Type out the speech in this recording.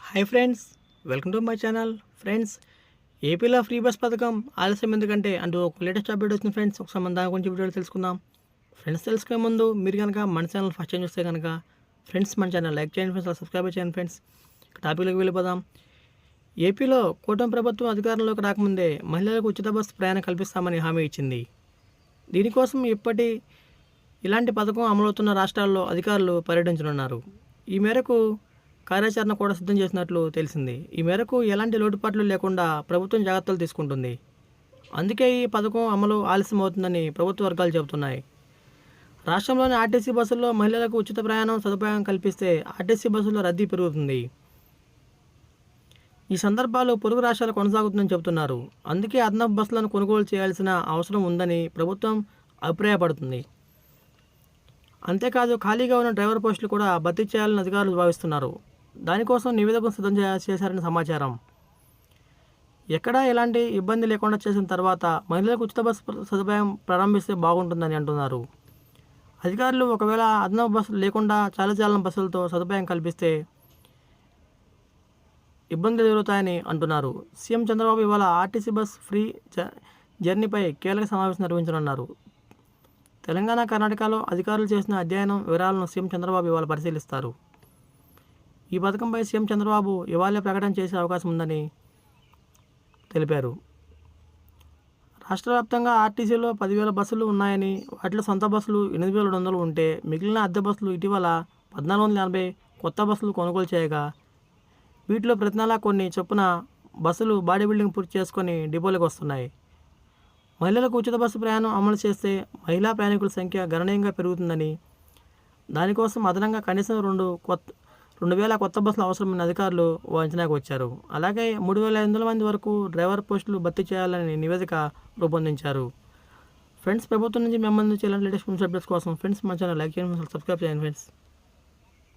Hi friends, welcome to my channel. Friends, ఏపీలో free bus పథకం ఆలస్యం ఎందుకంటే అంటూ ఒక లేటెస్ట్ అప్డేట్ వచ్చింది ఫ్రెండ్స్. ఒకసారి మన దాని గురించి వీడియోలో తెలుసుకుందాం. ఫ్రెండ్స్, తెలుసుకునే ముందు మీరు కనుక మన ఛానల్ ఫస్ట్ టైం చూస్తే కనుక ఫ్రెండ్స్ మన ఛానల్ లైక్ చేయండి ఫ్రెండ్స్, సబ్స్క్రైబ్ చేయండి ఫ్రెండ్స్. టాపిక్లోకి వెళ్ళిపోదాం. ఏపీలో కూటమి ప్రభుత్వం అధికారంలోకి రాకముందే మహిళలకు ఉచిత బస్సు ప్రయాణం కల్పిస్తామని హామీ ఇచ్చింది. దీనికోసం ఇలాంటి పథకం అమలవుతున్న రాష్ట్రాల్లో అధికారులు పర్యటించనున్నారు. ఈ మేరకు కార్యాచరణ కూడా సిద్ధం చేసినట్లు తెలిసింది. ఈ మేరకు ఎలాంటి లోటుపాట్లు లేకుండా ప్రభుత్వం జాగ్రత్తలు తీసుకుంటుంది. అందుకే ఈ పథకం అమలు ఆలస్యం అవుతుందని ప్రభుత్వ వర్గాలు చెబుతున్నాయి. రాష్ట్రంలోని ఆర్టీసీ బస్సుల్లో మహిళలకు ఉచిత ప్రయాణం సదుపాయం కల్పిస్తే ఆర్టీసీ బస్సుల్లో రద్దీ పెరుగుతుంది. ఈ సందర్భాలు పొరుగు రాష్ట్రాలు కొనసాగుతుందని చెబుతున్నారు. అందుకే అదనపు బస్సులను కొనుగోలు చేయాల్సిన అవసరం ఉందని ప్రభుత్వం అభిప్రాయపడుతుంది. అంతేకాదు, ఖాళీగా ఉన్న డ్రైవర్ పోస్టులు కూడా భర్తీ చేయాలని అధికారులు భావిస్తున్నారు. దానికోసం నివేదికను సిద్ధం చేశారని సమాచారం. ఎక్కడా ఎలాంటి ఇబ్బంది లేకుండా చేసిన తర్వాత మహిళలకు ఉచిత బస్సు సదుపాయం ప్రారంభిస్తే బాగుంటుందని అంటున్నారు. అధికారులు ఒకవేళ అదనపు బస్సులు లేకుండా చాలచాలన బస్సులతో సదుపాయం కల్పిస్తే ఇబ్బందులు ఎదురవుతాయని అంటున్నారు. సీఎం చంద్రబాబు ఇవాళ ఆర్టీసీ బస్ ఫ్రీ జర్నీపై కీలక సమావేశం నిర్వహించనున్నారు. తెలంగాణ, కర్ణాటకలో అధికారులు చేసిన అధ్యయనం వివరాలను సీఎం చంద్రబాబు ఇవాళ పరిశీలిస్తారు. ఈ పథకంపై సీఎం చంద్రబాబు ఇవాళ ప్రకటన చేసే అవకాశం ఉందని తెలిపారు. రాష్ట్ర వ్యాప్తంగా ఆర్టీసీలో 10,000 బస్సులు ఉన్నాయని, వాటిలో సొంత బస్సులు 8,200 ఉంటే మిగిలిన అద్దె బస్సులు ఇటీవల 1,480 కొత్త బస్సులు కొనుగోలు చేయగా, వీటిలో ప్రతి నెలా కొన్ని చొప్పున బస్సులు బాడీ బిల్డింగ్ పూర్తి చేసుకొని డిపోలకు వస్తున్నాయి. మహిళలకు ఉచిత బస్సు ప్రయాణం అమలు చేస్తే మహిళా ప్రయాణికుల సంఖ్య గణనీయంగా పెరుగుతుందని, దానికోసం అదనంగా కనీసం 2,000 కొత్త బస్సులు అవసరమైన అధికారులు ఓ అంచనాకు వచ్చారు. అలాగే 3,500 మంది వరకు డ్రైవర్ పోస్టులు భర్తీ చేయాలని నివేదిక రూపొందించారు. ఫ్రెండ్స్, ప్రభుత్వం నుంచి మేము అందించే ఇలాంటి లేటెస్ట్ అప్డేట్స్ కోసం ఫ్రెండ్స్ మన ఛానల్ లైక్ చేయండి, సబ్స్క్రైబ్ చేయండి ఫ్రెండ్స్.